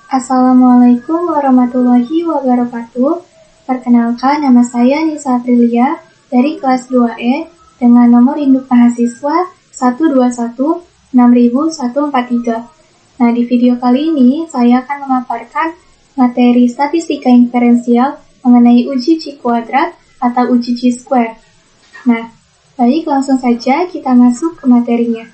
Assalamualaikum warahmatullahi wabarakatuh. Perkenalkan, nama saya Nisa Aprilia dari kelas 2E dengan nomor induk mahasiswa 121-60143. Nah, di video kali ini saya akan memaparkan materi statistika inferensial mengenai uji Chi kuadrat atau uji Chi square. Nah, baik, langsung saja kita masuk ke materinya.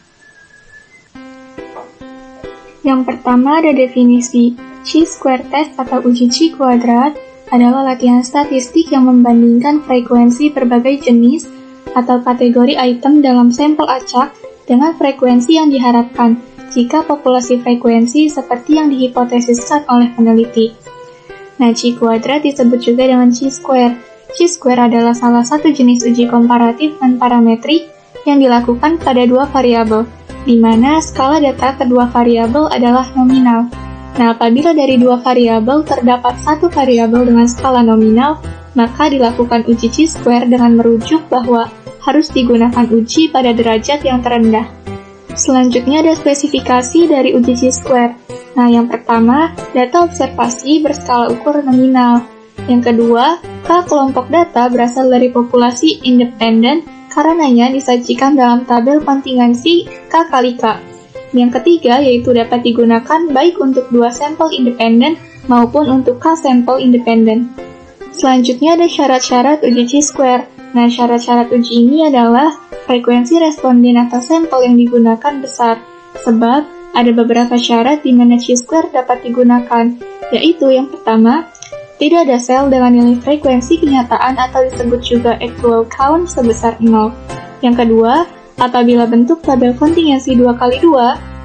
Yang pertama ada definisi. Chi square test atau uji Chi kuadrat adalah latihan statistik yang membandingkan frekuensi berbagai jenis atau kategori item dalam sampel acak dengan frekuensi yang diharapkan jika populasi frekuensi seperti yang dihipotesiskan oleh peneliti. Nah, Chi kuadrat disebut juga dengan Chi square. Chi square adalah salah satu jenis uji komparatif dan parametrik yang dilakukan pada dua variabel, di mana skala data kedua variabel adalah nominal. Nah, apabila dari dua variabel terdapat satu variabel dengan skala nominal, maka dilakukan uji Chi square dengan merujuk bahwa harus digunakan uji pada derajat yang terendah. Selanjutnya ada spesifikasi dari uji Chi square. Nah, yang pertama, data observasi berskala ukur nominal. Yang kedua, K kelompok data berasal dari populasi independen, karenanya disajikan dalam tabel kontingensi K kali K. Yang ketiga yaitu dapat digunakan baik untuk dua sampel independen maupun untuk K sampel independen. Selanjutnya ada syarat-syarat uji Chi square. Nah, syarat-syarat uji ini adalah frekuensi responden atau sampel yang digunakan besar, sebab ada beberapa syarat di mana Chi square dapat digunakan, yaitu yang pertama, tidak ada sel dengan nilai frekuensi kenyataan atau disebut juga actual count sebesar 0. Yang kedua, apabila bentuk tabel kontingensi 2x2,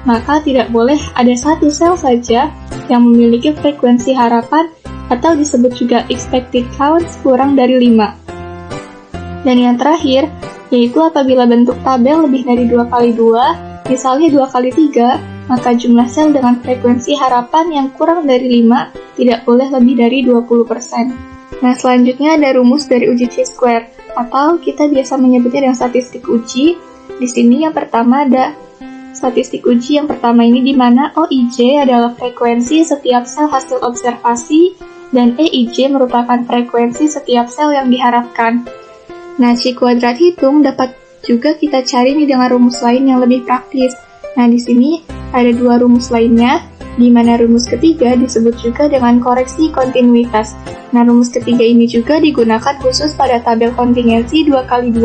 maka tidak boleh ada satu sel saja yang memiliki frekuensi harapan atau disebut juga expected count kurang dari 5. Dan yang terakhir, yaitu apabila bentuk tabel lebih dari 2x2, misalnya 2x3, maka jumlah sel dengan frekuensi harapan yang kurang dari 5 tidak boleh lebih dari 20%. Nah, selanjutnya ada rumus dari uji Chi square, atau kita biasa menyebutnya dengan statistik uji. Di sini yang pertama ada statistik uji yang pertama ini di mana OIJ adalah frekuensi setiap sel hasil observasi dan EIJ merupakan frekuensi setiap sel yang diharapkan. Nah, Chi kuadrat hitung dapat juga kita cari nih dengan rumus lain yang lebih praktis. Nah, di sini ada dua rumus lainnya, di mana rumus ketiga disebut juga dengan koreksi kontinuitas. Nah, rumus ketiga ini juga digunakan khusus pada tabel kontingensi 2x2.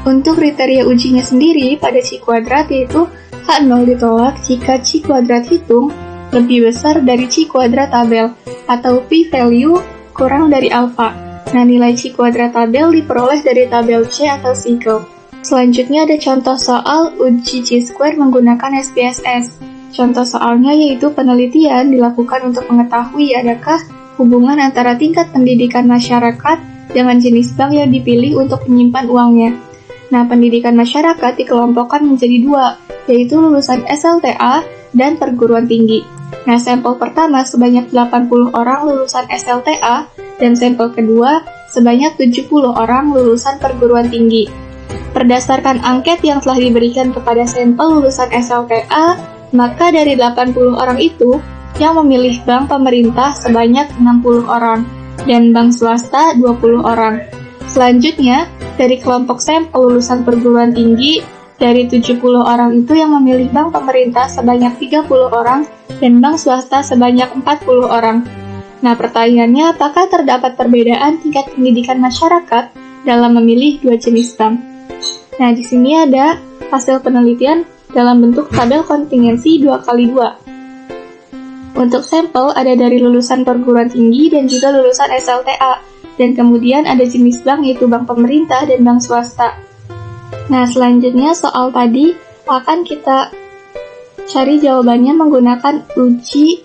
Untuk kriteria ujinya sendiri pada Chi kuadrat yaitu H0 ditolak jika Chi kuadrat hitung lebih besar dari Chi kuadrat tabel, atau p-value kurang dari alpha. Nah, nilai Chi kuadrat tabel diperoleh dari tabel C atau Siegel. Selanjutnya ada contoh soal uji Chi square menggunakan SPSS. Contoh soalnya yaitu penelitian dilakukan untuk mengetahui adakah hubungan antara tingkat pendidikan masyarakat dengan jenis bank yang dipilih untuk menyimpan uangnya. Nah, pendidikan masyarakat dikelompokkan menjadi dua, yaitu lulusan SLTA dan perguruan tinggi. Nah, sampel pertama sebanyak 80 orang lulusan SLTA dan sampel kedua sebanyak 70 orang lulusan perguruan tinggi. Berdasarkan angket yang telah diberikan kepada sampel lulusan SLTA, maka dari 80 orang itu, yang memilih bank pemerintah sebanyak 60 orang, dan bank swasta 20 orang. Selanjutnya, dari kelompok sampel lulusan perguruan tinggi, dari 70 orang itu yang memilih bank pemerintah sebanyak 30 orang, dan bank swasta sebanyak 40 orang. Nah, pertanyaannya, apakah terdapat perbedaan tingkat pendidikan masyarakat dalam memilih dua jenis bank? Nah, di sini ada hasil penelitian dalam bentuk tabel kontingensi 2x2. Untuk sampel ada dari lulusan perguruan tinggi dan juga lulusan SLTA, dan kemudian ada jenis bank yaitu bank pemerintah dan bank swasta. Nah, selanjutnya soal tadi akan kita cari jawabannya menggunakan uji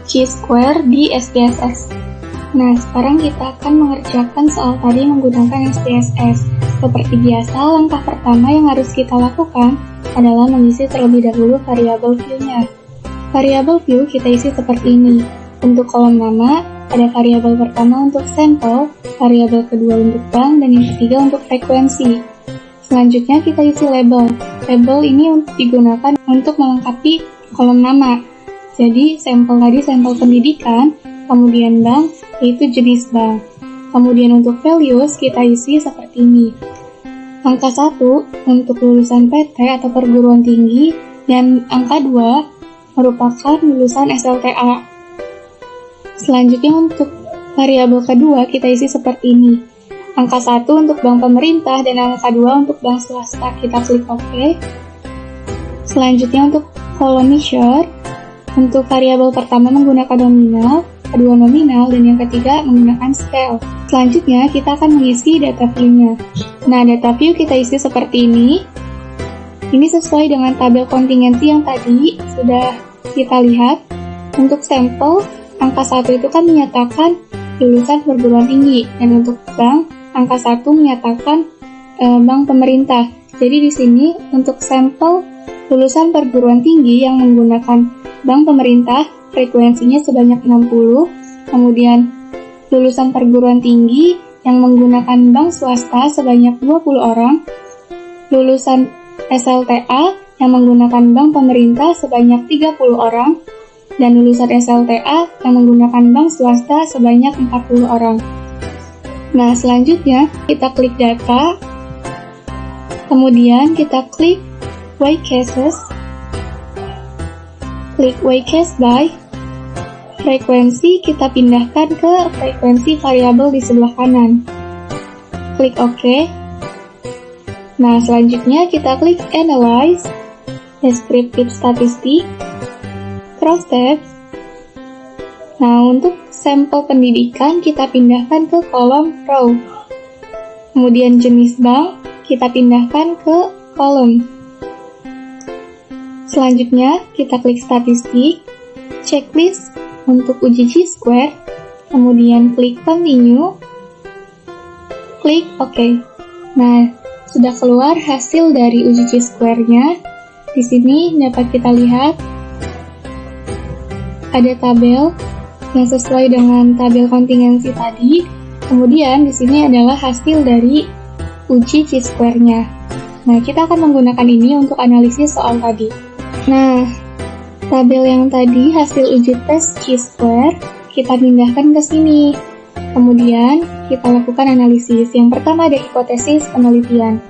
Chi square di SPSS. Nah, sekarang kita akan mengerjakan soal tadi menggunakan SPSS. Seperti biasa, langkah pertama yang harus kita lakukan adalah mengisi terlebih dahulu variabel view-nya. Variabel view kita isi seperti ini. Untuk kolom nama, ada variabel pertama untuk sampel, variabel kedua untuk bank, dan yang ketiga untuk frekuensi. Selanjutnya kita isi label. Label ini digunakan untuk melengkapi kolom nama. Jadi sampel tadi sampel pendidikan, kemudian bank, yaitu jenis bank. Kemudian untuk values kita isi seperti ini. Angka 1 untuk lulusan PT atau perguruan tinggi, dan angka 2 merupakan lulusan SLTA. Selanjutnya untuk variabel kedua kita isi seperti ini. Angka 1 untuk bank pemerintah dan angka 2 untuk bank swasta. Kita klik OK. Selanjutnya untuk kolom measure, untuk variabel pertama menggunakan nominal, kedua nominal, dan yang ketiga menggunakan scale. Selanjutnya kita akan mengisi data view-nya. Nah, data view kita isi seperti ini. Ini sesuai dengan tabel kontingensi yang tadi sudah kita lihat. Untuk sampel, angka 1 itu kan menyatakan lulusan perguruan tinggi, dan untuk bank, angka 1 menyatakan bank pemerintah. Jadi di sini untuk sampel lulusan perguruan tinggi yang menggunakan bank pemerintah, frekuensinya sebanyak 60, kemudian lulusan perguruan tinggi yang menggunakan bank swasta sebanyak 20 orang, lulusan SLTA yang menggunakan bank pemerintah sebanyak 30 orang, dan lulusan SLTA yang menggunakan bank swasta sebanyak 40 orang. Nah, selanjutnya kita klik data, kemudian kita klik Weight Cases, klik Weight Case by, frekuensi kita pindahkan ke frekuensi variabel di sebelah kanan. Klik OK. Nah, selanjutnya kita klik Analyze, Descriptive Statistic, Cross Tabs. Nah, untuk sampel pendidikan kita pindahkan ke kolom row. Kemudian jenis bank kita pindahkan ke kolom. Selanjutnya kita klik statistik, checklist untuk uji chi-square, kemudian klik continue, klik OK. Nah, sudah keluar hasil dari uji chi-square-nya. Di sini dapat kita lihat ada tabel yang sesuai dengan tabel kontingensi tadi. Kemudian di sini adalah hasil dari uji chi-square-nya. Nah, kita akan menggunakan ini untuk analisis soal tadi. Nah, tabel yang tadi hasil uji tes chi-square kita pindahkan ke sini. Kemudian kita lakukan analisis. Yang pertama ada hipotesis penelitian,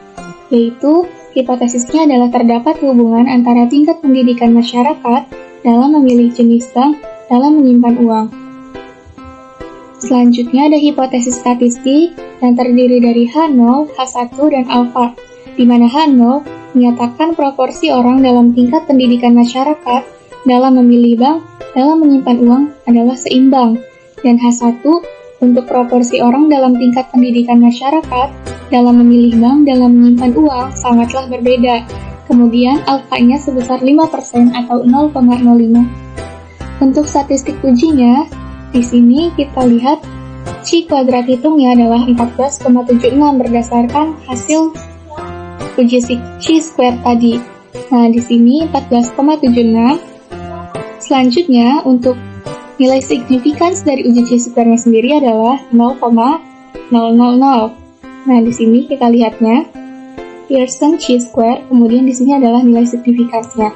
yaitu hipotesisnya adalah terdapat hubungan antara tingkat pendidikan masyarakat dalam memilih jenis bank dalam menyimpan uang. Selanjutnya ada hipotesis statistik yang terdiri dari H0, H1, dan alfa, di mana H0 menyatakan proporsi orang dalam tingkat pendidikan masyarakat dalam memilih bank dalam menyimpan uang adalah seimbang, dan H1 untuk proporsi orang dalam tingkat pendidikan masyarakat dalam memilih bank dalam menyimpan uang sangatlah berbeda. Kemudian alfanya sebesar 5% atau 0,05. Untuk statistik ujinya, di sini kita lihat chi kuadrat hitungnya adalah 14,76 berdasarkan hasil uji chi-square tadi. Nah, di sini 14,76. Selanjutnya, untuk nilai signifikans dari uji chi-square-nya sendiri adalah 0,000. Nah, di sini kita lihatnya Pearson chi-square, kemudian di sini adalah nilai signifikansinya.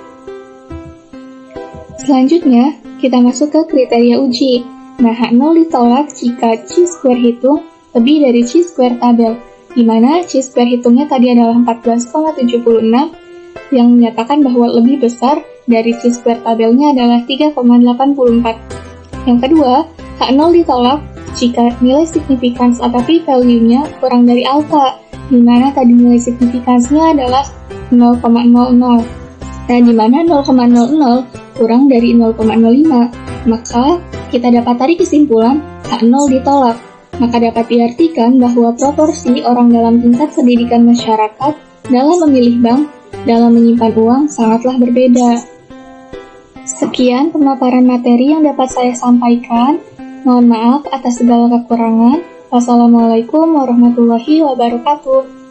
Selanjutnya, kita masuk ke kriteria uji. Nah, H0 ditolak jika chi-square hitung lebih dari chi-square tabel, di mana chi-square hitungnya tadi adalah 14,76 yang menyatakan bahwa lebih besar dari chi-square tabelnya adalah 3,84. Yang kedua, H0 ditolak jika nilai signifikans atau p-value-nya kurang dari alfa, di mana tadi nilai signifikansinya adalah 0,00. Nah, di mana 0,00 kurang dari 0,05, maka kita dapat tarik kesimpulan H0 ditolak. Maka dapat diartikan bahwa proporsi orang dalam tingkat pendidikan masyarakat dalam memilih bank dalam menyimpan uang sangatlah berbeda. Sekian pemaparan materi yang dapat saya sampaikan. Mohon maaf atas segala kekurangan. Wassalamualaikum warahmatullahi wabarakatuh.